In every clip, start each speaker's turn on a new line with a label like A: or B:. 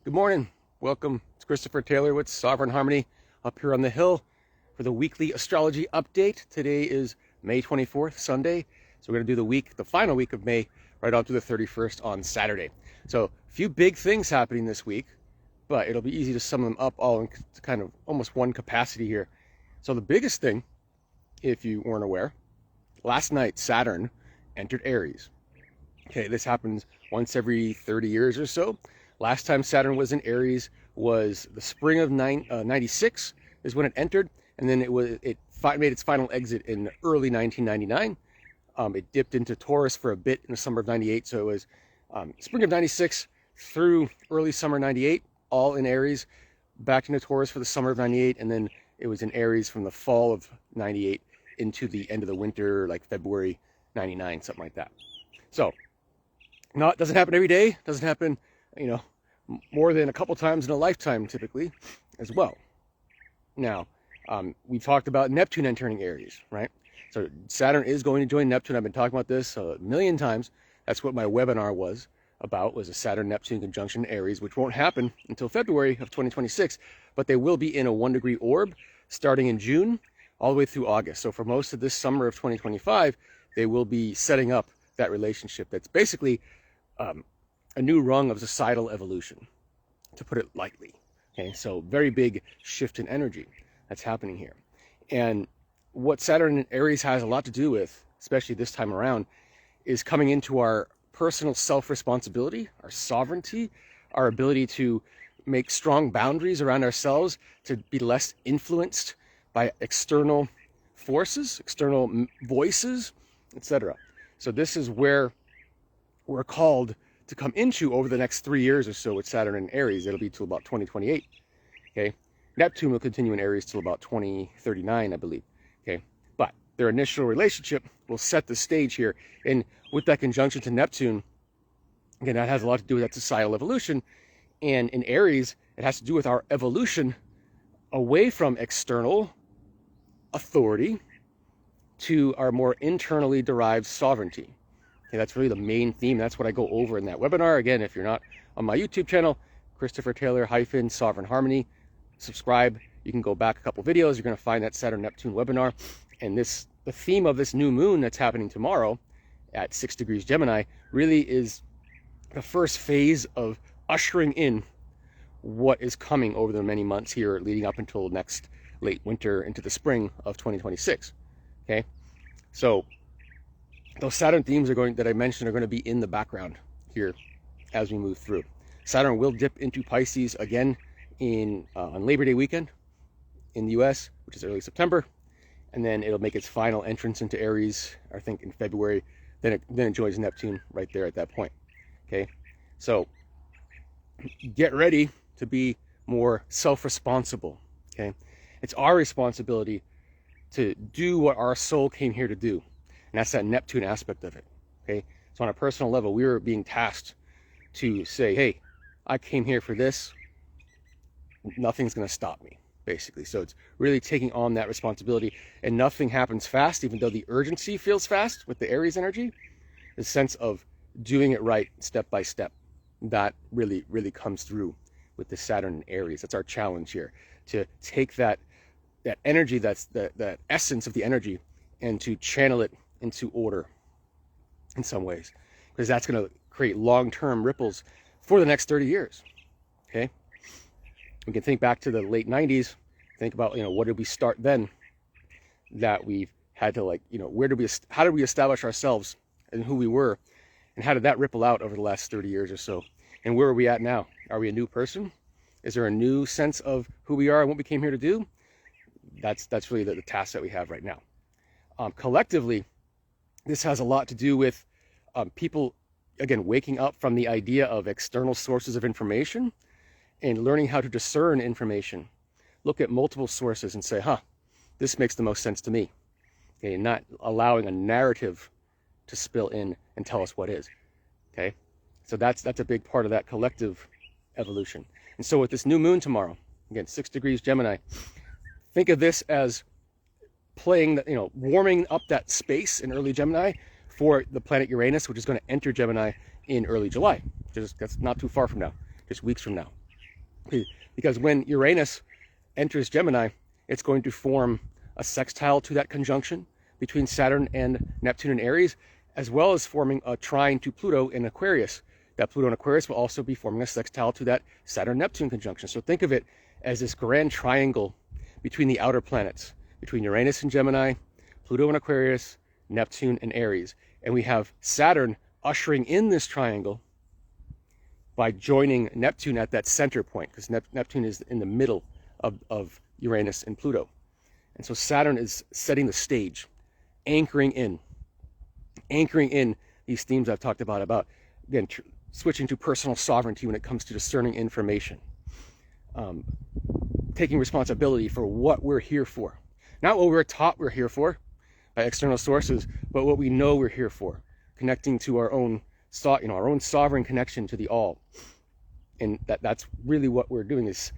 A: Good morning. Welcome. It's Christopher Taylor with Sovereign Harmony up here on the hill for the weekly astrology update. Today is May 24th, Sunday. So we're going to do the final week of May, right on to the 31st on Saturday. So a few big things happening this week, but it'll be easy to sum them up all into kind of almost one capacity here. So the biggest thing, if you weren't aware, last night Saturn entered Aries. Okay, this happens once every 30 years or so. Last time Saturn was in Aries was the spring of 96 is when it entered, and then it made its final exit in early 1999. It dipped into Taurus for a bit in the summer of 98, so it was spring of 96 through early summer 98, all in Aries, back into Taurus for the summer of 98, and then it was in Aries from the fall of 98 into the end of the winter, like February 99, something like that. So, it doesn't happen every day, doesn't happen, more than a couple times in a lifetime typically as well. Now, we talked about Neptune entering Aries, right? So Saturn is going to join Neptune. I've been talking about this a million times. That's what my webinar was a Saturn-Neptune conjunction in Aries, which won't happen until February of 2026, but they will be in a 1-degree orb starting in June all the way through August. So for most of this summer of 2025, they will be setting up that relationship. That's basically a new rung of societal evolution, to put it lightly. Okay, so very big shift in energy that's happening here. And what Saturn in Aries has a lot to do with, especially this time around, is coming into our personal self-responsibility, our sovereignty, our ability to make strong boundaries around ourselves, to be less influenced by external forces, external voices, etc. So this is where we're called to come into over the next 3 years or so with Saturn in Aries. It'll be till about 2028. Okay, Neptune will continue in Aries till about 2039, I believe. Okay, but their initial relationship will set the stage here. And with that conjunction to Neptune, again, that has a lot to do with that societal evolution. And in Aries, it has to do with our evolution away from external authority to our more internally derived sovereignty. Okay, that's really the main theme. That's what I go over in that webinar. Again, if you're not on my YouTube channel, Christopher Taylor - Sovereign Harmony, subscribe. You can go back a couple videos. You're going to find that Saturn-Neptune webinar. And the theme of this new moon that's happening tomorrow at 6 degrees Gemini really is the first phase of ushering in what is coming over the many months here leading up until next late winter into the spring of 2026. Okay, so those Saturn themes that I mentioned are going to be in the background here as we move through. Saturn will dip into Pisces again on Labor Day weekend in the US, which is early September, and then it'll make its final entrance into Aries, I think, in February. Then it joins Neptune right there at that point. Okay, so get ready to be more self-responsible. Okay, it's our responsibility to do what our soul came here to do. And that's that Neptune aspect of it. Okay, so on a personal level, we are being tasked to say, hey, I came here for this. Nothing's going to stop me, basically. So it's really taking on that responsibility. And nothing happens fast, even though the urgency feels fast with the Aries energy. The sense of doing it right, step by step, that really, really comes through with the Saturn and Aries. That's our challenge here, to take that energy, that essence of the energy, and to channel it into order in some ways, because that's going to create long-term ripples for the next 30 years. Okay, we can think back to the late 90s, think about, what did we start then that we've had to, how did we establish ourselves and who we were, and how did that ripple out over the last 30 years or so, and where are we at now? Are we a new person? Is there a new sense of who we are and what we came here to do? That's really the task that we have right now. Collectively, this has a lot to do with people, again, waking up from the idea of external sources of information and learning how to discern information. Look at multiple sources and say, this makes the most sense to me. Okay, not allowing a narrative to spill in and tell us what is. Okay, so that's a big part of that collective evolution. And so with this new moon tomorrow, again, 6 degrees Gemini, think of this as playing, warming up that space in early Gemini for the planet Uranus, which is going to enter Gemini in early July. That's not too far from now, just weeks from now. Because when Uranus enters Gemini, it's going to form a sextile to that conjunction between Saturn and Neptune in Aries, as well as forming a trine to Pluto in Aquarius. That Pluto in Aquarius will also be forming a sextile to that Saturn-Neptune conjunction. So think of it as this grand triangle between the outer planets, between Uranus and Gemini, Pluto in Aquarius, Neptune and Aries. And we have Saturn ushering in this triangle by joining Neptune at that center point, because Neptune is in the middle of Uranus and Pluto. And so Saturn is setting the stage, anchoring in these themes I've talked about again, switching to personal sovereignty when it comes to discerning information, taking responsibility for what we're here for. Not what we're taught we're here for by external sources, but what we know we're here for, connecting to our own our own sovereign connection to the all. And that's really what we're doing, is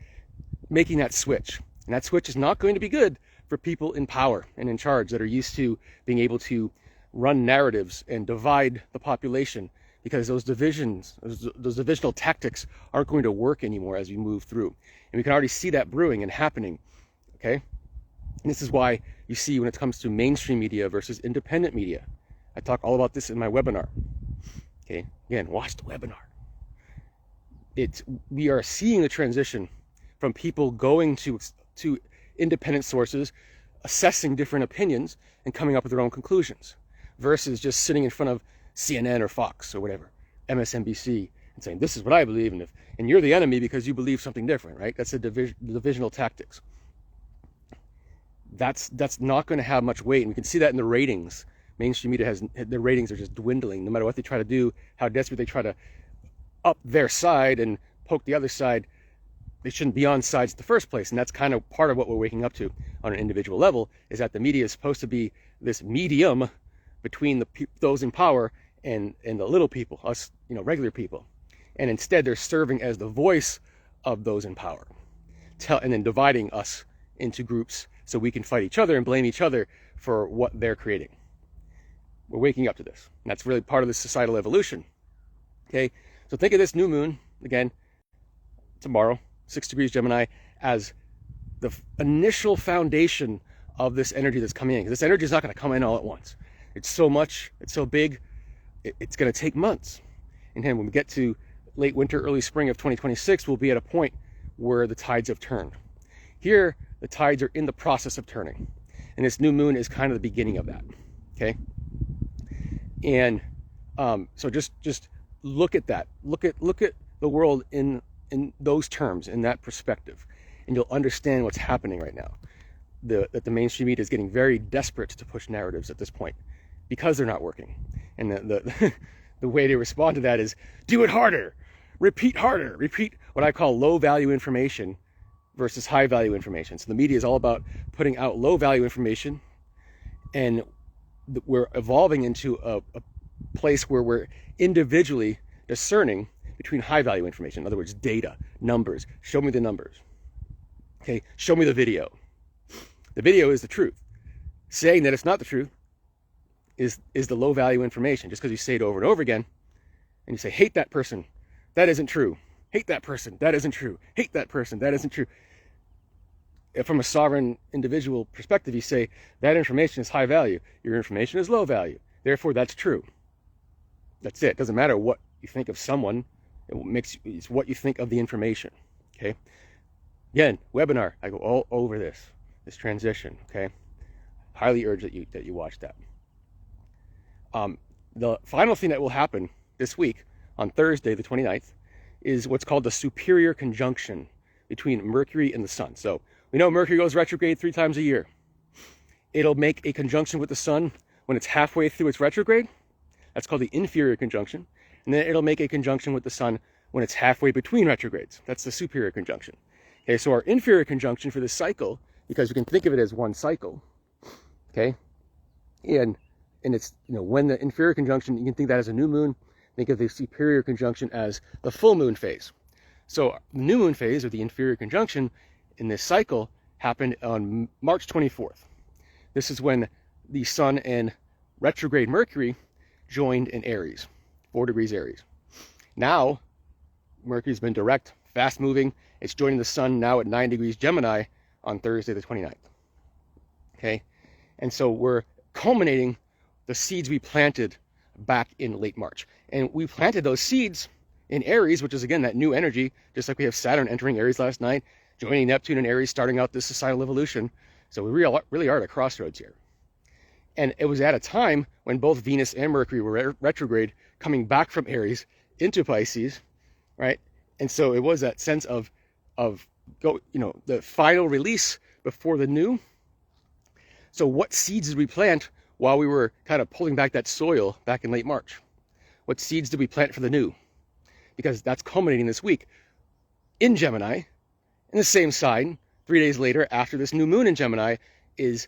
A: making that switch. And that switch is not going to be good for people in power and in charge that are used to being able to run narratives and divide the population, because those divisional tactics aren't going to work anymore as we move through. And we can already see that brewing and happening, okay? And this is why you see when it comes to mainstream media versus independent media. I talk all about this in my webinar. Okay, again, watch the webinar. We are seeing the transition from people going to independent sources, assessing different opinions, and coming up with their own conclusions, versus just sitting in front of CNN or Fox or whatever, MSNBC, and saying, this is what I believe, and you're the enemy because you believe something different, right? That's the divisional tactics. That's not going to have much weight, and we can see that in the ratings. Mainstream media their ratings are just dwindling. No matter what they try to do, how desperate they try to up their side and poke the other side, they shouldn't be on sides in the first place. And that's kind of part of what we're waking up to on an individual level, is that the media is supposed to be this medium between those in power and the little people, us, regular people. And instead they're serving as the voice of those in power, and then dividing us into groups so we can fight each other and blame each other for what they're creating. We're waking up to this. And that's really part of the societal evolution. Okay, so think of this new moon, again, tomorrow, 6 degrees Gemini, as the initial foundation of this energy that's coming in. This energy is not going to come in all at once. It's so much, it's so big, it's going to take months. And then when we get to late winter, early spring of 2026, we'll be at a point where the tides have turned. Here, the tides are in the process of turning. And this new moon is kind of the beginning of that. Okay? And so just look at that. Look at the world in those terms, in that perspective, and you'll understand what's happening right now. That the mainstream media is getting very desperate to push narratives at this point because they're not working. And the way to respond to that is do it harder, repeat what I call low value information versus high value information. So the media is all about putting out low value information, and we're evolving into a place where we're individually discerning between high value information. In other words, data, numbers. Show me the numbers. Okay, show me the video. The video is the truth. Saying that it's not the truth is the low value information. Just because you say it over and over again, and you say, hate that person, that isn't true. Hate that person, that isn't true. Hate that person, that isn't true. From a sovereign individual perspective, you say that information is high value, your information is low value, therefore that's true. That's it. Doesn't matter what you think of someone, it's what you think of the information. Okay, again, webinar, I go all over this transition. Okay, highly urge that you watch that. The final thing that will happen this week on Thursday the 29th is what's called the superior conjunction between Mercury and the Sun. So we know Mercury goes retrograde 3 times a year. It'll make a conjunction with the Sun when it's halfway through its retrograde. That's called the inferior conjunction. And then it'll make a conjunction with the Sun when it's halfway between retrogrades. That's the superior conjunction. Okay, so our inferior conjunction for this cycle, because you can think of it as one cycle, okay, and it's, when the inferior conjunction, you can think that as a new moon. Think of the superior conjunction as the full moon phase. So the new moon phase, or the inferior conjunction in this cycle, happened on March 24th. This is when the Sun and retrograde Mercury joined in Aries, 4 degrees Aries. Now, Mercury's been direct fast moving. It's joining the sun now at 9 degrees Gemini on Thursday the 29th. Okay, and so we're culminating the seeds we planted back in late March. And we planted those seeds in Aries, which is, again, that new energy, just like we have Saturn entering Aries last night, joining Neptune and Aries, starting out this societal evolution. So we really are at a crossroads here. And it was at a time when both Venus and Mercury were retrograde, coming back from Aries into Pisces, right? And so it was that sense of the final release before the new. So what seeds did we plant while we were kind of pulling back that soil back in late March? What seeds did we plant for the new? Because that's culminating this week in Gemini, in the same sign, 3 days later, after this new moon in Gemini is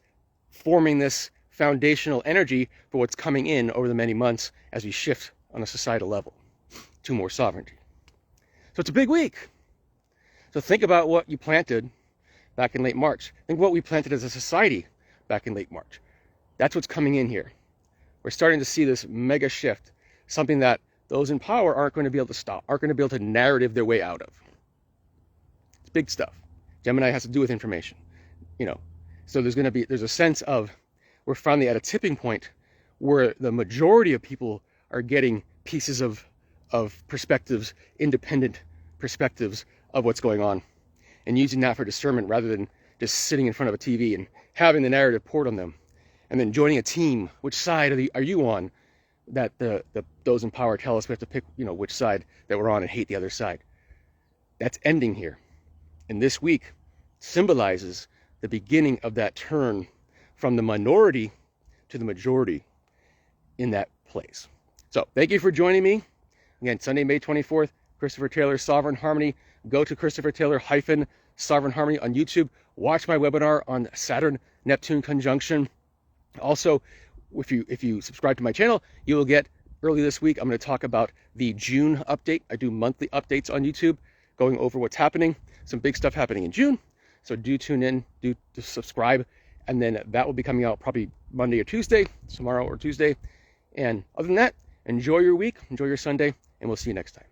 A: forming this foundational energy for what's coming in over the many months as we shift on a societal level to more sovereignty. So it's a big week. So think about what you planted back in late March. Think what we planted as a society back in late March. That's what's coming in here. We're starting to see this mega shift, something that those in power aren't going to be able to stop, aren't going to be able to narrative their way out of. It's big stuff. Gemini has to do with information, So there's a sense of, we're finally at a tipping point where the majority of people are getting pieces of perspectives, independent perspectives of what's going on, and using that for discernment rather than just sitting in front of a TV and having the narrative poured on them, and then joining a team. Which side are you on? That those in power tell us we have to pick, which side that we're on and hate the other side. That's ending here. And this week symbolizes the beginning of that turn from the minority to the majority in that place. So thank you for joining me. Again, Sunday, May 24th, Christopher Taylor, Sovereign Harmony. Go to Christopher Taylor Sovereign Harmony on YouTube. Watch my webinar on Saturn-Neptune conjunction. Also, if you subscribe to my channel, you will get, early this week, I'm going to talk about the June update. I do monthly updates on YouTube, going over what's happening. Some big stuff happening in June. So do tune in, do subscribe, and then that will be coming out probably Monday or Tuesday, tomorrow or Tuesday. And other than that, enjoy your week, enjoy your Sunday, and we'll see you next time.